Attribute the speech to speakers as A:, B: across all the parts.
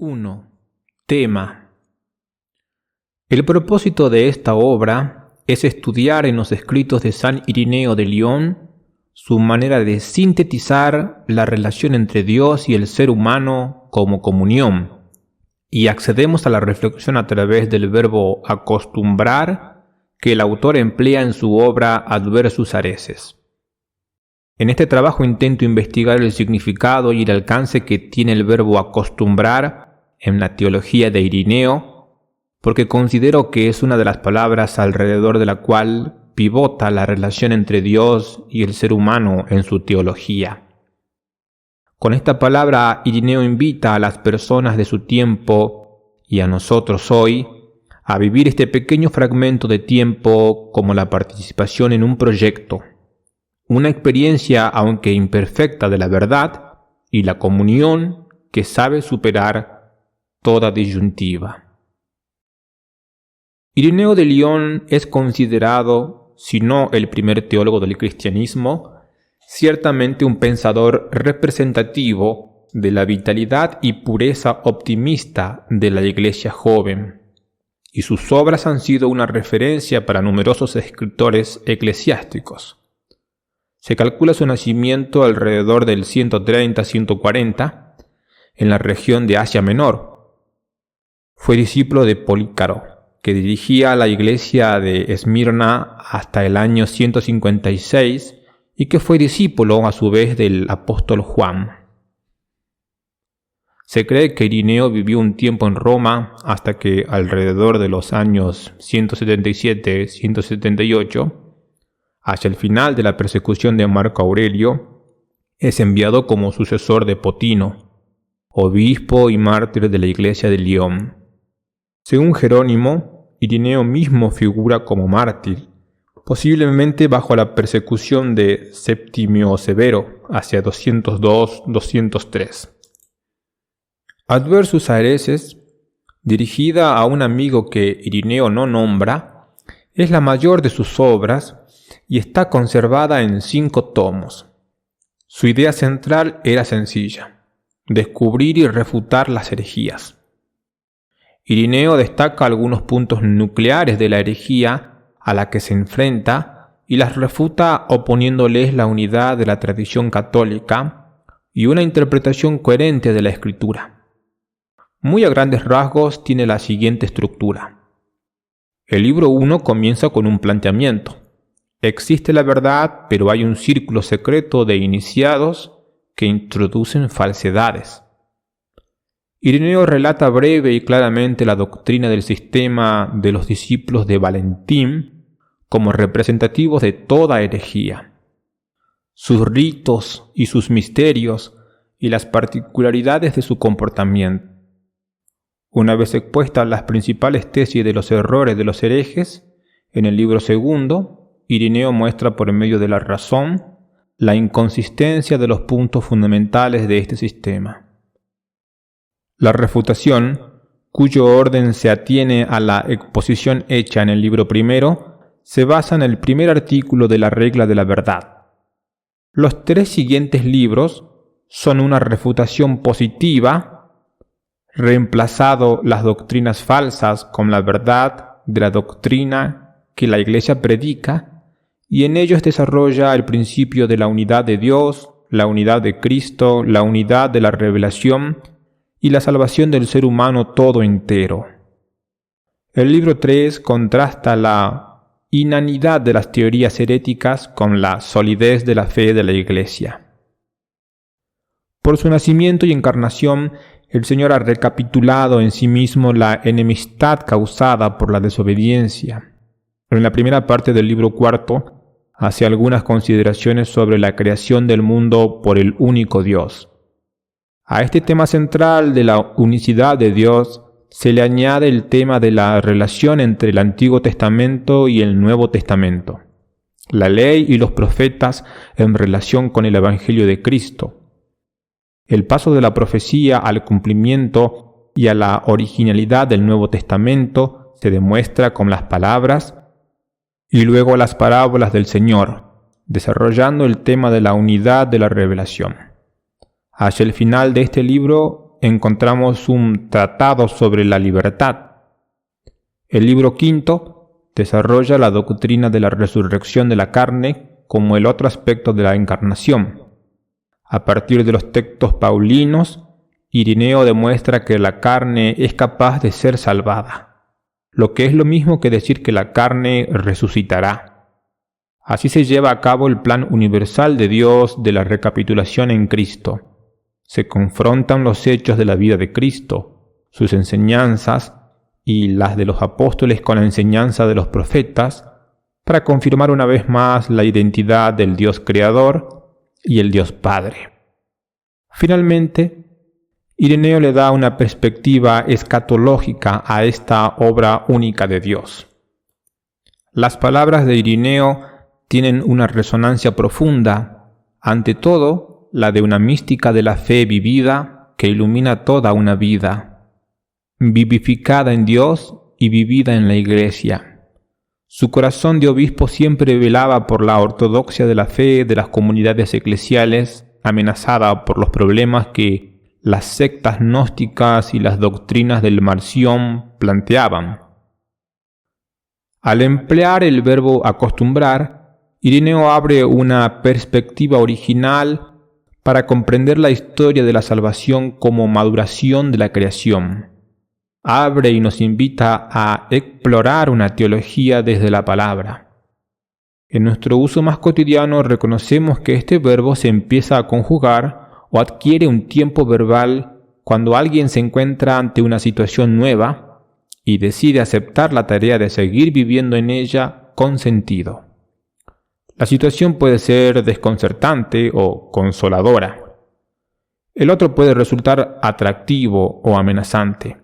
A: 1. Tema. El propósito de esta obra es estudiar en los escritos de San Irineo de Lyon su manera de sintetizar la relación entre Dios y el ser humano como comunión, y accedemos a la reflexión a través del verbo acostumbrar que el autor emplea en su obra Adversus Areses. En este trabajo intento investigar el significado y el alcance que tiene el verbo acostumbrar en la teología de Irineo, porque considero que es una de las palabras alrededor de la cual pivota la relación entre Dios y el ser humano en su teología. Con esta palabra, Irineo invita a las personas de su tiempo y a nosotros hoy a vivir este pequeño fragmento de tiempo como la participación en un proyecto, una experiencia aunque imperfecta de la verdad y la comunión que sabe superar toda disyuntiva. Irineo de Lyon es considerado, si no el primer teólogo del cristianismo, ciertamente un pensador representativo de la vitalidad y pureza optimista de la Iglesia joven, y sus obras han sido una referencia para numerosos escritores eclesiásticos. Se calcula su nacimiento alrededor del 130-140 en la región de Asia Menor. Fue discípulo de Polícaro, que dirigía la iglesia de Esmirna hasta el año 156 y que fue discípulo a su vez del apóstol Juan. Se cree que Irineo vivió un tiempo en Roma hasta que alrededor de los años 177-178, hacia el final de la persecución de Marco Aurelio, es enviado como sucesor de Potino, obispo y mártir de la iglesia de Lyon. Según Jerónimo, Irineo mismo figura como mártir, posiblemente bajo la persecución de Septimio Severo hacia 202-203. Adversus Areses, dirigida a un amigo que Irineo no nombra, es la mayor de sus obras y está conservada en 5 tomos. Su idea central era sencilla: descubrir y refutar las herejías. Irineo destaca algunos puntos nucleares de la herejía a la que se enfrenta y las refuta oponiéndoles la unidad de la tradición católica y una interpretación coherente de la Escritura. Muy a grandes rasgos tiene la siguiente estructura. El libro 1 comienza con un planteamiento. Existe la verdad, pero hay un círculo secreto de iniciados que introducen falsedades. Irineo relata breve y claramente la doctrina del sistema de los discípulos de Valentín como representativos de toda herejía. Sus ritos y sus misterios y las particularidades de su comportamiento. Una vez expuestas las principales tesis de los errores de los herejes, en el libro 2, Irineo muestra por medio de la razón la inconsistencia de los puntos fundamentales de este sistema. La refutación, cuyo orden se atiene a la exposición hecha en el libro 1, se basa en el primer artículo de la regla de la verdad. Los 3 siguientes libros son una refutación positiva, reemplazado las doctrinas falsas con la verdad de la doctrina que la Iglesia predica, y en ellos desarrolla el principio de la unidad de Dios, la unidad de Cristo, la unidad de la revelación y la salvación del ser humano todo entero. El libro 3 contrasta la inanidad de las teorías heréticas con la solidez de la fe de la Iglesia. Por su nacimiento y encarnación, el Señor ha recapitulado en sí mismo la enemistad causada por la desobediencia. En la primera parte del libro 4, hace algunas consideraciones sobre la creación del mundo por el único Dios. A este tema central de la unicidad de Dios se le añade el tema de la relación entre el Antiguo Testamento y el Nuevo Testamento, la ley y los profetas en relación con el Evangelio de Cristo, el paso de la profecía al cumplimiento y a la originalidad del Nuevo Testamento se demuestra con las palabras y luego las parábolas del Señor, desarrollando el tema de la unidad de la revelación. Hacia el final de este libro, encontramos un tratado sobre la libertad. El libro quinto desarrolla la doctrina de la resurrección de la carne como el otro aspecto de la encarnación. A partir de los textos paulinos, Irineo demuestra que la carne es capaz de ser salvada, lo que es lo mismo que decir que la carne resucitará. Así se lleva a cabo el plan universal de Dios de la recapitulación en Cristo. Se confrontan los hechos de la vida de Cristo, sus enseñanzas y las de los apóstoles con la enseñanza de los profetas, para confirmar una vez más la identidad del Dios Creador y el Dios Padre. Finalmente, Ireneo le da una perspectiva escatológica a esta obra única de Dios. Las palabras de Ireneo tienen una resonancia profunda, ante todo la de una mística de la fe vivida que ilumina toda una vida, vivificada en Dios y vivida en la Iglesia. Su corazón de obispo siempre velaba por la ortodoxia de la fe de las comunidades eclesiales, amenazada por los problemas que las sectas gnósticas y las doctrinas del Marción planteaban. Al emplear el verbo acostumbrar, Ireneo abre una perspectiva original para comprender la historia de la salvación como maduración de la creación. Abre y nos invita a explorar una teología desde la palabra. En nuestro uso más cotidiano reconocemos que este verbo se empieza a conjugar o adquiere un tiempo verbal cuando alguien se encuentra ante una situación nueva y decide aceptar la tarea de seguir viviendo en ella con sentido. La situación puede ser desconcertante o consoladora. El otro puede resultar atractivo o amenazante.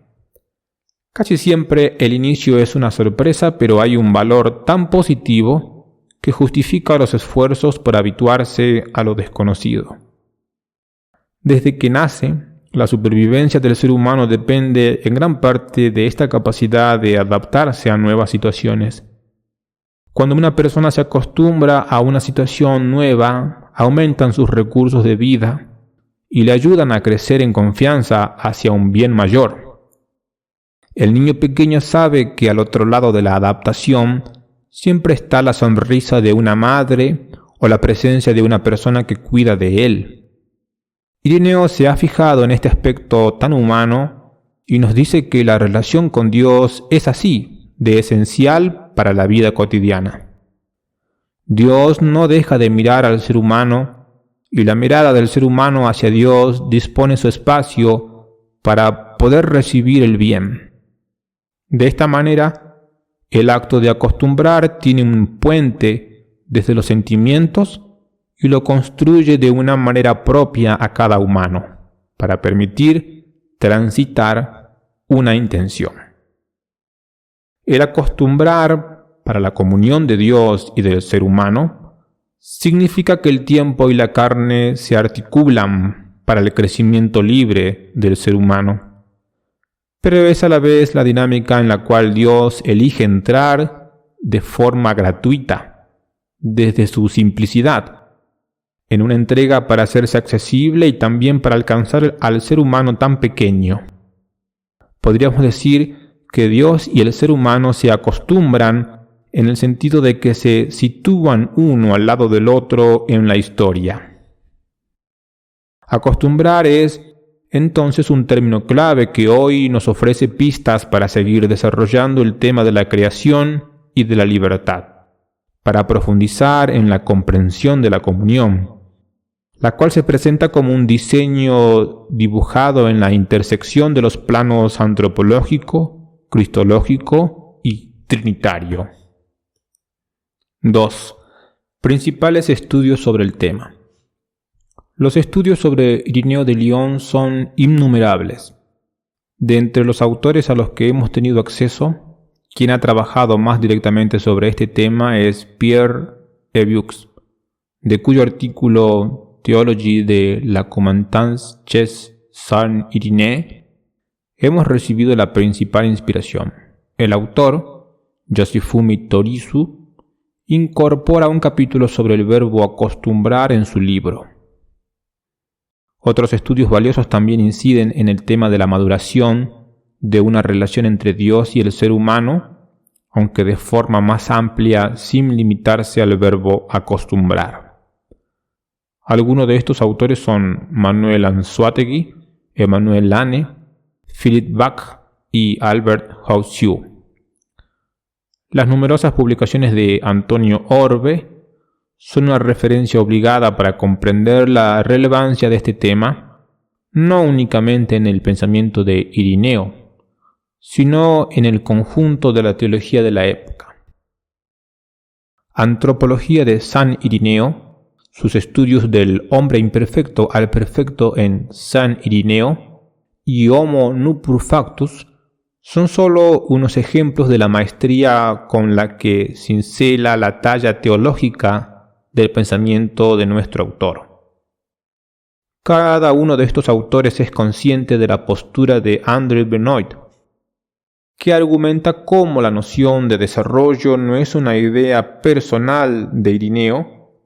A: Casi siempre el inicio es una sorpresa, pero hay un valor tan positivo que justifica los esfuerzos por habituarse a lo desconocido. Desde que nace, la supervivencia del ser humano depende en gran parte de esta capacidad de adaptarse a nuevas situaciones. Cuando una persona se acostumbra a una situación nueva, aumentan sus recursos de vida y le ayudan a crecer en confianza hacia un bien mayor. El niño pequeño sabe que al otro lado de la adaptación siempre está la sonrisa de una madre o la presencia de una persona que cuida de él. Ireneo se ha fijado en este aspecto tan humano y nos dice que la relación con Dios es así, de esencial para la vida cotidiana. Dios no deja de mirar al ser humano y la mirada del ser humano hacia Dios dispone su espacio para poder recibir el bien. De esta manera, el acto de acostumbrar tiene un puente desde los sentimientos y lo construye de una manera propia a cada humano, para permitir transitar una intención. El acostumbrar para la comunión de Dios y del ser humano significa que el tiempo y la carne se articulan para el crecimiento libre del ser humano. Pero es a la vez la dinámica en la cual Dios elige entrar de forma gratuita, desde su simplicidad, en una entrega para hacerse accesible y también para alcanzar al ser humano tan pequeño. Podríamos decir que Dios y el ser humano se acostumbran en el sentido de que se sitúan uno al lado del otro en la historia. Acostumbrar es entonces un término clave que hoy nos ofrece pistas para seguir desarrollando el tema de la creación y de la libertad, para profundizar en la comprensión de la comunión, la cual se presenta como un diseño dibujado en la intersección de los planos antropológico, cristológico y trinitario. 2. Principales estudios sobre el tema. Los estudios sobre Ireneo de Lyon son innumerables. De entre los autores a los que hemos tenido acceso, quien ha trabajado más directamente sobre este tema es Pierre Éviux, de cuyo artículo Theologie de la Commentaires chez Saint Irénée hemos recibido la principal inspiración. El autor, Yosifumi Torisu, incorpora un capítulo sobre el verbo acostumbrar en su libro. Otros estudios valiosos también inciden en el tema de la maduración de una relación entre Dios y el ser humano, aunque de forma más amplia, sin limitarse al verbo acostumbrar. Algunos de estos autores son Manuel Anzoátegui, Emmanuel Lane, Philip Bach y Albert Hausseu. Las numerosas publicaciones de Antonio Orbe son una referencia obligada para comprender la relevancia de este tema, no únicamente en el pensamiento de Irineo, sino en el conjunto de la teología de la época. Antropología de San Irineo, sus estudios del hombre imperfecto al perfecto en San Irineo y Homo Nupur Factus son solo unos ejemplos de la maestría con la que cincela la talla teológica del pensamiento de nuestro autor. Cada uno de estos autores es consciente de la postura de André Benoit, que argumenta cómo la noción de desarrollo no es una idea personal de Irineo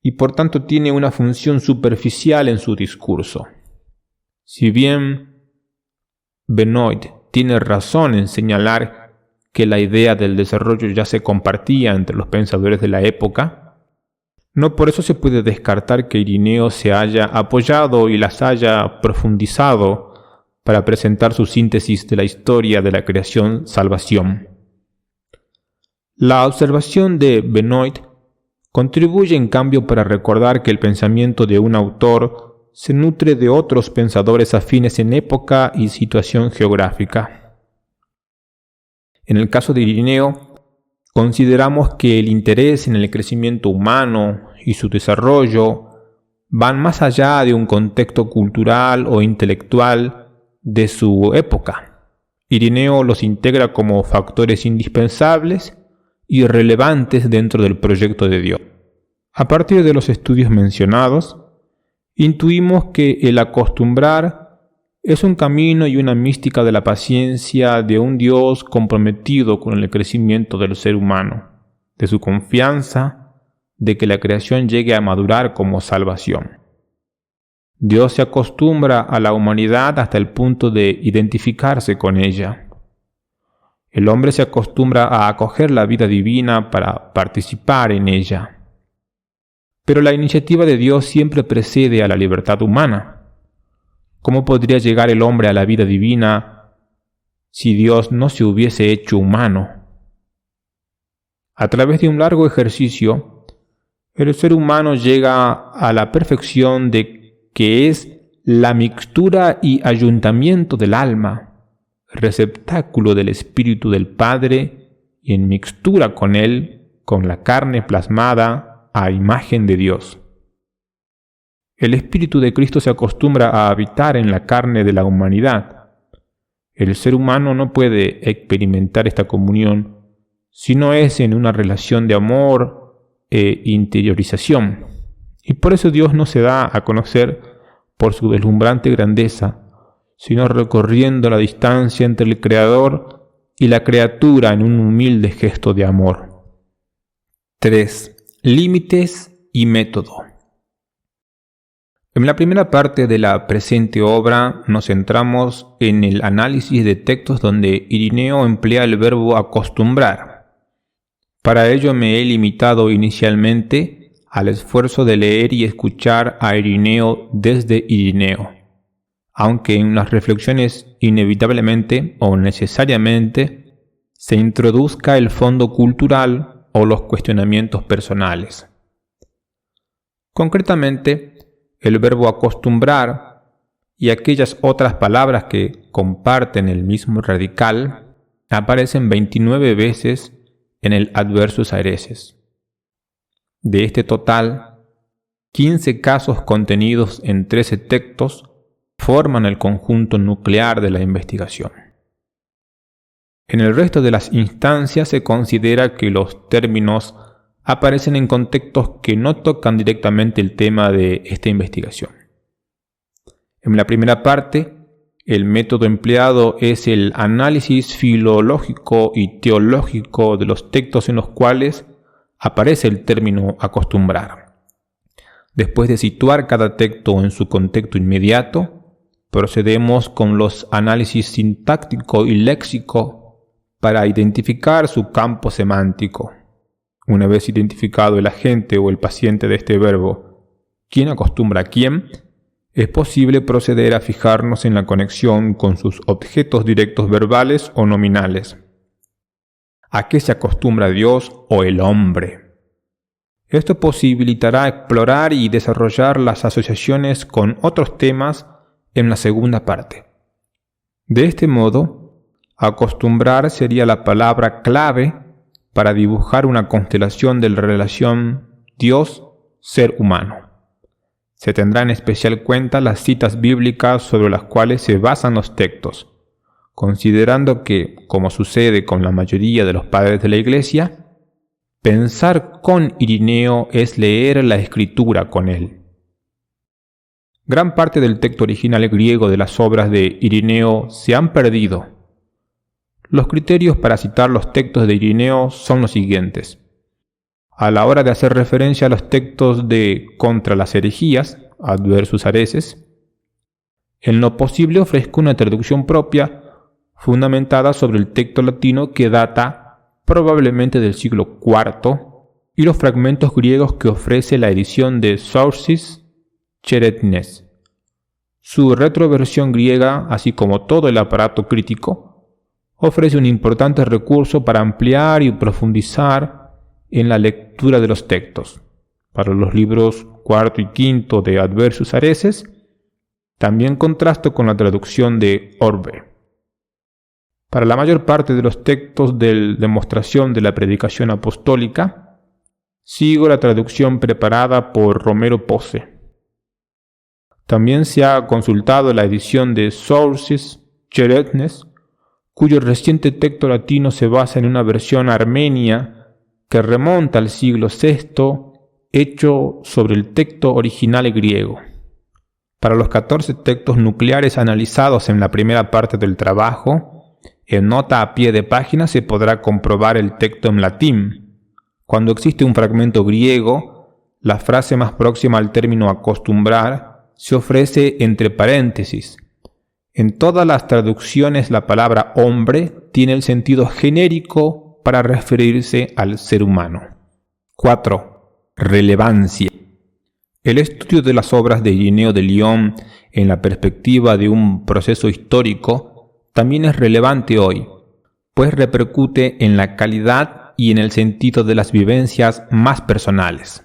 A: y por tanto tiene una función superficial en su discurso. Si bien Benoit tiene razón en señalar que la idea del desarrollo ya se compartía entre los pensadores de la época, no por eso se puede descartar que Irineo se haya apoyado y las haya profundizado para presentar su síntesis de la historia de la creación-salvación. La observación de Benoit contribuye en cambio para recordar que el pensamiento de un autor se nutre de otros pensadores afines en época y situación geográfica. En el caso de Irineo, consideramos que el interés en el crecimiento humano y su desarrollo van más allá de un contexto cultural o intelectual de su época. Irineo los integra como factores indispensables y relevantes dentro del proyecto de Dios. A partir de los estudios mencionados, intuimos que el acostumbrar es un camino y una mística de la paciencia de un Dios comprometido con el crecimiento del ser humano, de su confianza de que la creación llegue a madurar como salvación. Dios se acostumbra a la humanidad hasta el punto de identificarse con ella. El hombre se acostumbra a acoger la vida divina para participar en ella. Pero la iniciativa de Dios siempre precede a la libertad humana. ¿Cómo podría llegar el hombre a la vida divina si Dios no se hubiese hecho humano? A través de un largo ejercicio, el ser humano llega a la perfección de que es la mixtura y ayuntamiento del alma, receptáculo del Espíritu del Padre y en mixtura con él, con la carne plasmada a imagen de Dios. El Espíritu de Cristo se acostumbra a habitar en la carne de la humanidad. El ser humano no puede experimentar esta comunión si no es en una relación de amor e interiorización. Y por eso Dios no se da a conocer por su deslumbrante grandeza, sino recorriendo la distancia entre el Creador y la criatura en un humilde gesto de amor. 3. Límites y método. En la primera parte de la presente obra nos centramos en el análisis de textos donde Irineo emplea el verbo acostumbrar. Para ello me he limitado inicialmente al esfuerzo de leer y escuchar a Irineo desde Irineo, aunque en las reflexiones inevitablemente o necesariamente se introduzca el fondo cultural o los cuestionamientos personales. Concretamente, el verbo acostumbrar y aquellas otras palabras que comparten el mismo radical aparecen 29 veces en el Adversus Aereses. De este total, 15 casos contenidos en 13 textos forman el conjunto nuclear de la investigación. En el resto de las instancias se considera que los términos aparecen en contextos que no tocan directamente el tema de esta investigación. En la primera parte, el método empleado es el análisis filológico y teológico de los textos en los cuales aparece el término acostumbrar. Después de situar cada texto en su contexto inmediato, procedemos con los análisis sintáctico y léxico para identificar su campo semántico. Una vez identificado el agente o el paciente de este verbo, quién acostumbra a quién, es posible proceder a fijarnos en la conexión con sus objetos directos verbales o nominales. ¿A qué se acostumbra Dios o el hombre? Esto posibilitará explorar y desarrollar las asociaciones con otros temas en la segunda parte. De este modo, acostumbrar sería la palabra clave para dibujar una constelación de la relación Dios-ser humano. Se tendrá en especial cuenta las citas bíblicas sobre las cuales se basan los textos, considerando que, como sucede con la mayoría de los padres de la Iglesia, pensar con Irineo es leer la Escritura con él. Gran parte del texto original griego de las obras de Irineo se han perdido. Los criterios para citar los textos de Irineo son los siguientes. A la hora de hacer referencia a los textos de Contra las herejías, Adversus Areces, en lo posible ofrezco una traducción propia fundamentada sobre el texto latino que data probablemente del siglo IV, y los fragmentos griegos que ofrece la edición de Sources Cheretnes. Su retroversión griega, así como todo el aparato crítico, ofrece un importante recurso para ampliar y profundizar en la lectura de los textos. Para los libros cuarto y quinto de Adversus Areces, también contrasto con la traducción de Orbe. Para la mayor parte de los textos de demostración de la predicación apostólica, sigo la traducción preparada por Romero Posse. También se ha consultado la edición de Sources Cheretnes, cuyo reciente texto latino se basa en una versión armenia que remonta al siglo VI, hecho sobre el texto original griego. Para los 14 textos nucleares analizados en la primera parte del trabajo, en nota a pie de página se podrá comprobar el texto en latín. Cuando existe un fragmento griego, la frase más próxima al término acostumbrar se ofrece entre paréntesis. En todas las traducciones la palabra hombre tiene el sentido genérico para referirse al ser humano. 4. Relevancia. El estudio de las obras de Irineo de Lyon en la perspectiva de un proceso histórico también es relevante hoy, pues repercute en la calidad y en el sentido de las vivencias más personales.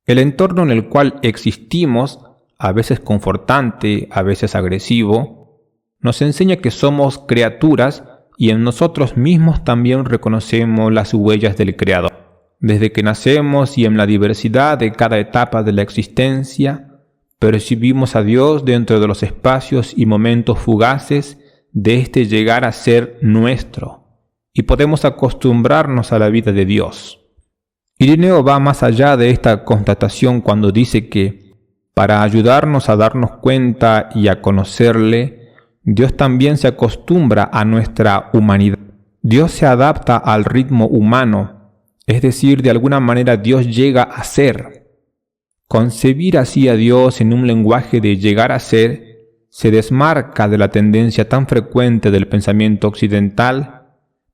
A: El entorno en el cual existimos, a veces confortante, a veces agresivo, nos enseña que somos criaturas y en nosotros mismos también reconocemos las huellas del Creador. Desde que nacemos y en la diversidad de cada etapa de la existencia, percibimos a Dios dentro de los espacios y momentos fugaces de este llegar a ser nuestro, y podemos acostumbrarnos a la vida de Dios. Irineo va más allá de esta constatación cuando dice que, para ayudarnos a darnos cuenta y a conocerle, Dios también se acostumbra a nuestra humanidad. Dios se adapta al ritmo humano, es decir, de alguna manera Dios llega a ser. Concebir así a Dios en un lenguaje de llegar a ser se desmarca de la tendencia tan frecuente del pensamiento occidental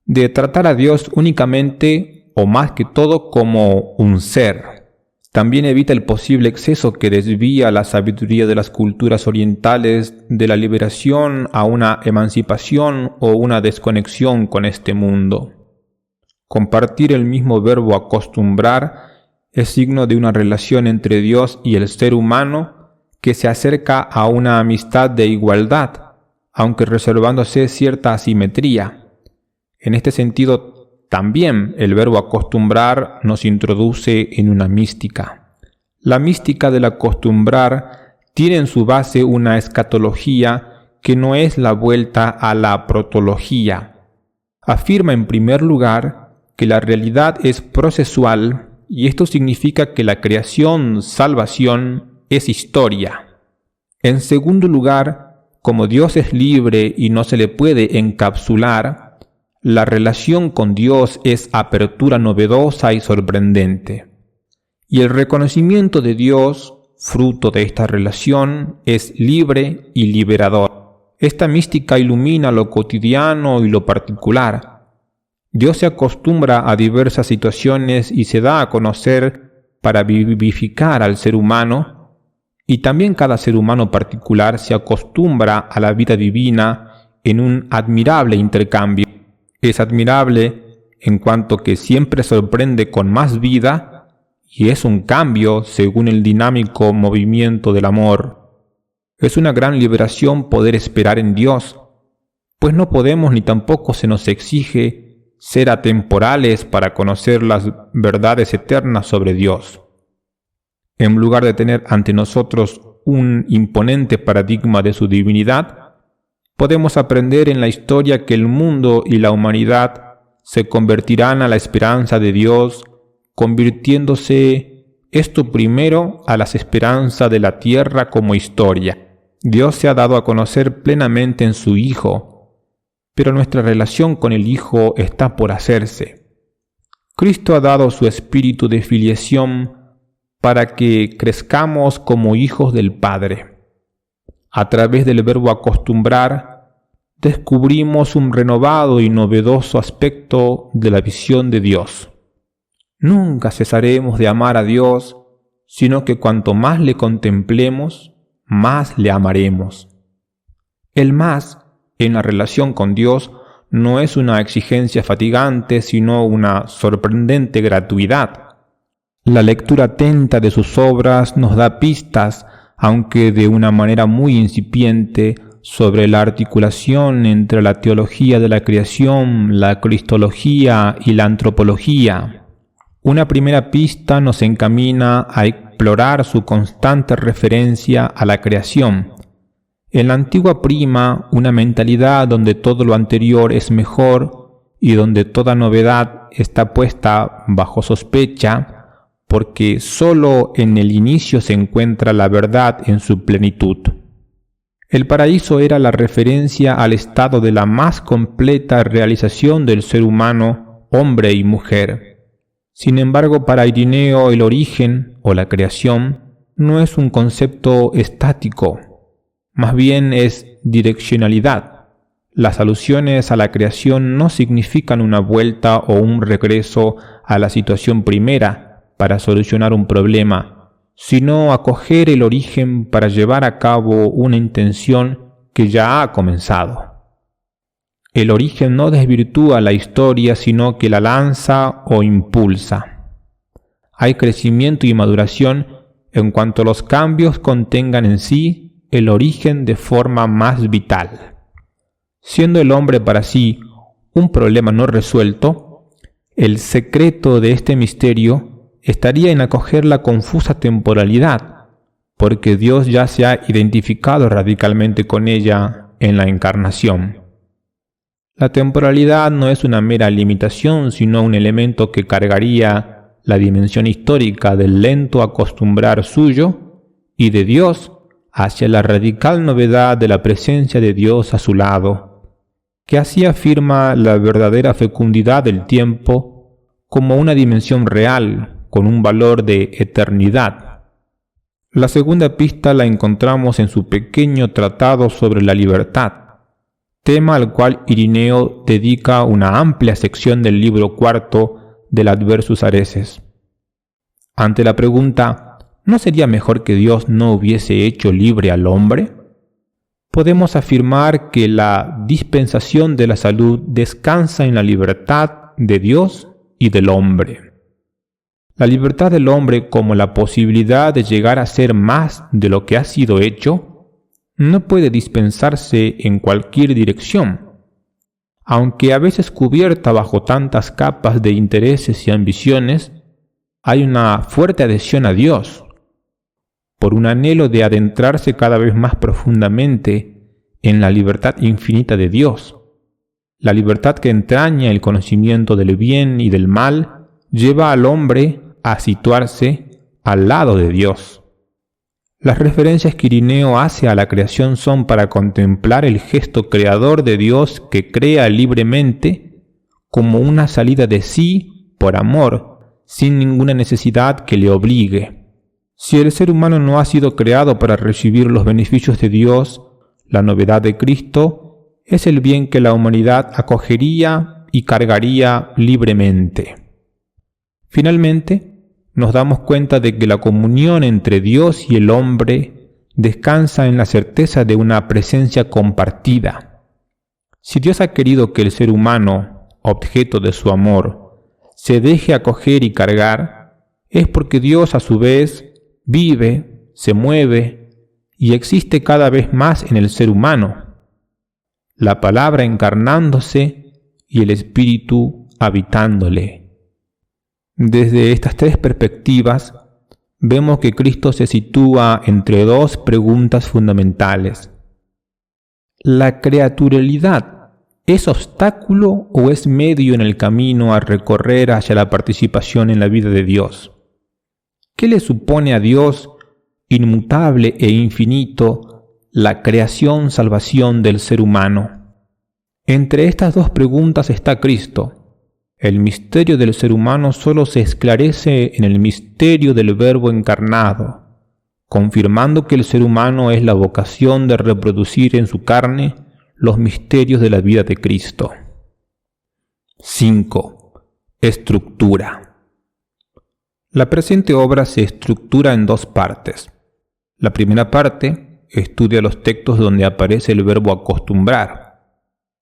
A: de tratar a Dios únicamente o más que todo como un ser. También evita el posible exceso que desvía la sabiduría de las culturas orientales de la liberación a una emancipación o una desconexión con este mundo. Compartir el mismo verbo acostumbrar es signo de una relación entre Dios y el ser humano que se acerca a una amistad de igualdad, aunque reservándose cierta asimetría. En este sentido, también el verbo acostumbrar nos introduce en una mística. La mística del acostumbrar tiene en su base una escatología que no es la vuelta a la protología. Afirma en primer lugar que la realidad es procesual y esto significa que la creación, salvación, es historia. En segundo lugar, como Dios es libre y no se le puede encapsular, la relación con Dios es apertura novedosa y sorprendente. Y el reconocimiento de Dios fruto de esta relación, es libre y liberador. Esta mística ilumina lo cotidiano y lo particular. Dios se acostumbra a diversas situaciones y se da a conocer para vivificar al ser humano, y también cada ser humano particular se acostumbra a la vida divina en un admirable intercambio. Es admirable en cuanto que siempre sorprende con más vida y es un cambio según el dinámico movimiento del amor. Es una gran liberación poder esperar en Dios, pues no podemos ni tampoco se nos exige ser atemporales para conocer las verdades eternas sobre Dios. En lugar de tener ante nosotros un imponente paradigma de su divinidad, podemos aprender en la historia que el mundo y la humanidad se convertirán a la esperanza de Dios, convirtiéndose esto primero a las esperanzas de la tierra como historia. Dios se ha dado a conocer plenamente en su Hijo, pero nuestra relación con el Hijo está por hacerse. Cristo ha dado su espíritu de filiación para que crezcamos como hijos del Padre. A través del verbo acostumbrar, descubrimos un renovado y novedoso aspecto de la visión de Dios. Nunca cesaremos de amar a Dios, sino que cuanto más le contemplemos, más le amaremos. El más, en la relación con Dios, no es una exigencia fatigante, sino una sorprendente gratuidad. La lectura atenta de sus obras nos da pistas, aunque de una manera muy incipiente, sobre la articulación entre la teología de la creación, la cristología y la antropología. Una primera pista nos encamina a explorar su constante referencia a la creación. En la antigua prima una mentalidad donde todo lo anterior es mejor y donde toda novedad está puesta bajo sospecha, porque sólo en el inicio se encuentra la verdad en su plenitud. El paraíso era la referencia al estado de la más completa realización del ser humano, hombre y mujer. Sin embargo, para Irineo el origen o la creación no es un concepto estático, más bien es direccionalidad. Las alusiones a la creación no significan una vuelta o un regreso a la situación primera para solucionar un problema, sino acoger el origen para llevar a cabo una intención que ya ha comenzado. El origen no desvirtúa la historia, sino que la lanza o impulsa. Hay crecimiento y maduración en cuanto los cambios contengan en sí el origen de forma más vital. Siendo el hombre para sí un problema no resuelto, el secreto de este misterio estaría en acoger la confusa temporalidad, porque Dios ya se ha identificado radicalmente con ella en la encarnación. La temporalidad no es una mera limitación, sino un elemento que cargaría la dimensión histórica del lento acostumbrar suyo y de Dios hacia la radical novedad de la presencia de Dios a su lado, que así afirma la verdadera fecundidad del tiempo como una dimensión real, con un valor de eternidad. La segunda pista la encontramos en su pequeño tratado sobre la libertad, tema al cual Irineo dedica una amplia sección del libro cuarto del Adversus Areses. Ante la pregunta, ¿no sería mejor que Dios no hubiese hecho libre al hombre? Podemos afirmar que la dispensación de la salud descansa en la libertad de Dios y del hombre. La libertad del hombre como la posibilidad de llegar a ser más de lo que ha sido hecho no puede dispensarse en cualquier dirección, aunque a veces cubierta bajo tantas capas de intereses y ambiciones. Hay una fuerte adhesión a Dios, por un anhelo de adentrarse cada vez más profundamente en la libertad infinita de Dios. La libertad que entraña el conocimiento del bien y del mal lleva al hombre a situarse al lado de Dios. Las referencias que Irineo hace a la creación son para contemplar el gesto creador de Dios que crea libremente como una salida de sí por amor, sin ninguna necesidad que le obligue. Si el ser humano no ha sido creado para recibir los beneficios de Dios, la novedad de Cristo es el bien que la humanidad acogería y cargaría libremente. Finalmente, nos damos cuenta de que la comunión entre Dios y el hombre descansa en la certeza de una presencia compartida. Si Dios ha querido que el ser humano, objeto de su amor, se deje acoger y cargar, es porque Dios a su vez vive, se mueve y existe cada vez más en el ser humano, la palabra encarnándose y el Espíritu habitándole. Desde estas tres perspectivas, vemos que Cristo se sitúa entre dos preguntas fundamentales. ¿La creaturalidad es obstáculo o es medio en el camino a recorrer hacia la participación en la vida de Dios? ¿Qué le supone a Dios, inmutable e infinito, la creación-salvación del ser humano? Entre estas dos preguntas está Cristo. El misterio del ser humano solo se esclarece en el misterio del Verbo encarnado, confirmando que el ser humano es la vocación de reproducir en su carne los misterios de la vida de Cristo. 5. Estructura. La presente obra se estructura en dos partes. La primera parte estudia los textos donde aparece el verbo acostumbrar.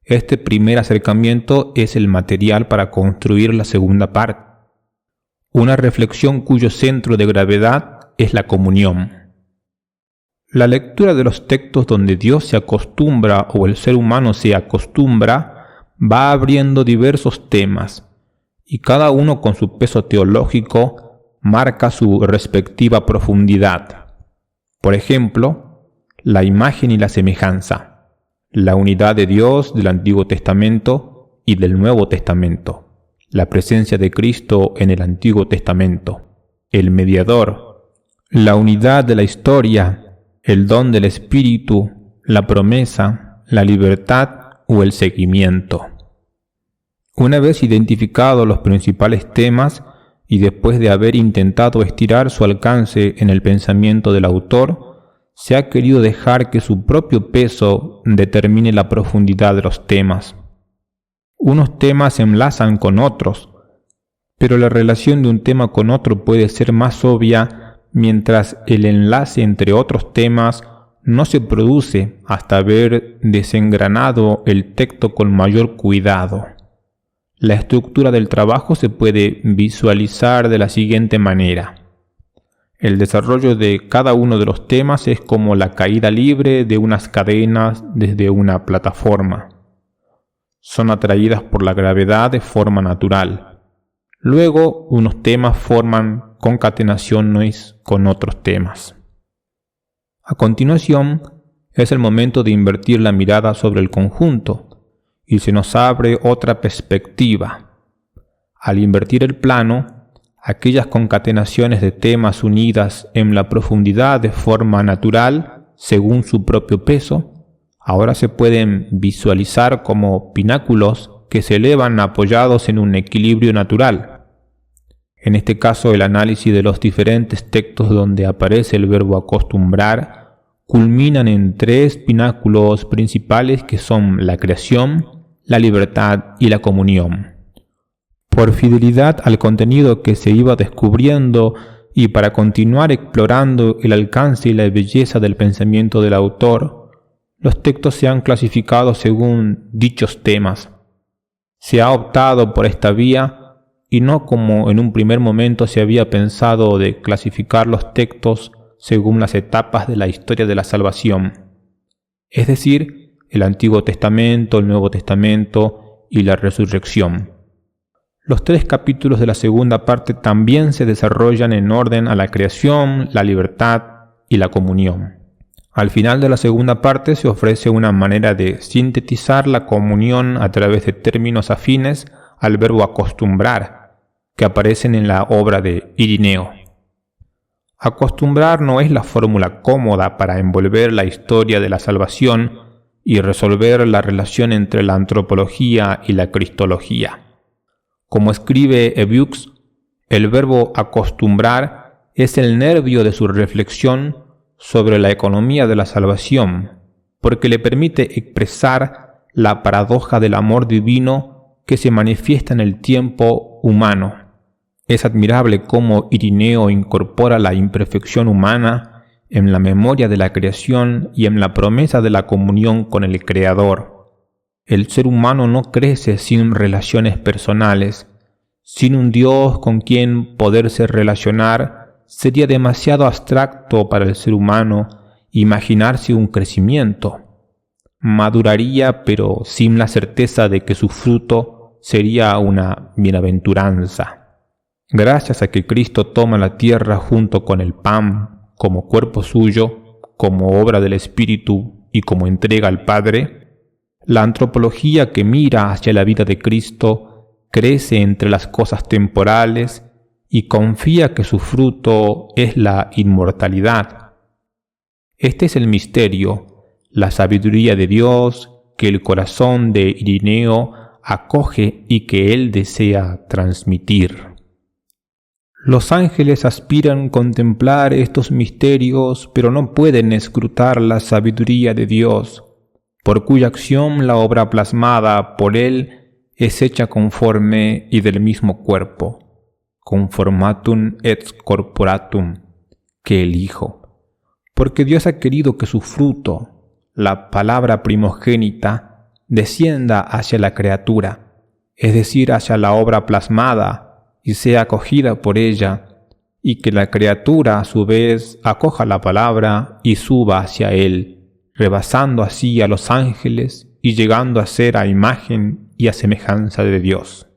A: Este primer acercamiento es el material para construir la segunda parte, una reflexión cuyo centro de gravedad es la comunión. La lectura de los textos donde Dios se acostumbra o el ser humano se acostumbra va abriendo diversos temas, y cada uno con su peso teológico marca su respectiva profundidad. Por ejemplo, la imagen y la semejanza. La unidad de Dios del Antiguo Testamento y del Nuevo Testamento, la presencia de Cristo en el Antiguo Testamento, el mediador, la unidad de la historia, el don del Espíritu, la promesa, la libertad o el seguimiento. Una vez identificados los principales temas y después de haber intentado estirar su alcance en el pensamiento del autor, se ha querido dejar que su propio peso determine la profundidad de los temas. Unos temas se enlazan con otros, pero la relación de un tema con otro puede ser más obvia mientras el enlace entre otros temas no se produce hasta haber desengranado el texto con mayor cuidado. La estructura del trabajo se puede visualizar de la siguiente manera. El desarrollo de cada uno de los temas es como la caída libre de unas cadenas desde una plataforma. Son atraídas por la gravedad de forma natural. Luego, unos temas forman concatenaciones con otros temas. A continuación, es el momento de invertir la mirada sobre el conjunto y se nos abre otra perspectiva. Al invertir el plano, aquellas concatenaciones de temas unidas en la profundidad de forma natural, según su propio peso, ahora se pueden visualizar como pináculos que se elevan apoyados en un equilibrio natural. En este caso, el análisis de los diferentes textos donde aparece el verbo acostumbrar culminan en tres pináculos principales que son la creación, la libertad y la comunión. Por fidelidad al contenido que se iba descubriendo y para continuar explorando el alcance y la belleza del pensamiento del autor, los textos se han clasificado según dichos temas. Se ha optado por esta vía y no como en un primer momento se había pensado de clasificar los textos según las etapas de la historia de la salvación, es decir, el Antiguo Testamento, el Nuevo Testamento y la resurrección. Los tres capítulos de la segunda parte también se desarrollan en orden a la creación, la libertad y la comunión. Al final de la segunda parte se ofrece una manera de sintetizar la comunión a través de términos afines al verbo acostumbrar, que aparecen en la obra de Irineo. Acostumbrar no es la fórmula cómoda para envolver la historia de la salvación y resolver la relación entre la antropología y la cristología. Como escribe Ebiux, el verbo acostumbrar es el nervio de su reflexión sobre la economía de la salvación, porque le permite expresar la paradoja del amor divino que se manifiesta en el tiempo humano. Es admirable cómo Irineo incorpora la imperfección humana en la memoria de la creación y en la promesa de la comunión con el Creador. El ser humano no crece sin relaciones personales. Sin un Dios con quien poderse relacionar, sería demasiado abstracto para el ser humano imaginarse un crecimiento. Maduraría, pero sin la certeza de que su fruto sería una bienaventuranza. Gracias a que Cristo toma la tierra junto con el pan como cuerpo suyo, como obra del Espíritu y como entrega al Padre, la antropología que mira hacia la vida de Cristo crece entre las cosas temporales y confía que su fruto es la inmortalidad. Este es el misterio, la sabiduría de Dios que el corazón de Irineo acoge y que él desea transmitir. Los ángeles aspiran a contemplar estos misterios, pero no pueden escrutar la sabiduría de Dios, por cuya acción la obra plasmada por él es hecha conforme y del mismo cuerpo, conformatum et corporatum, que el Hijo. Porque Dios ha querido que su fruto, la palabra primogénita, descienda hacia la criatura, es decir, hacia la obra plasmada, y sea acogida por ella, y que la criatura a su vez acoja la palabra y suba hacia él, rebasando así a los ángeles y llegando a ser a imagen y a semejanza de Dios.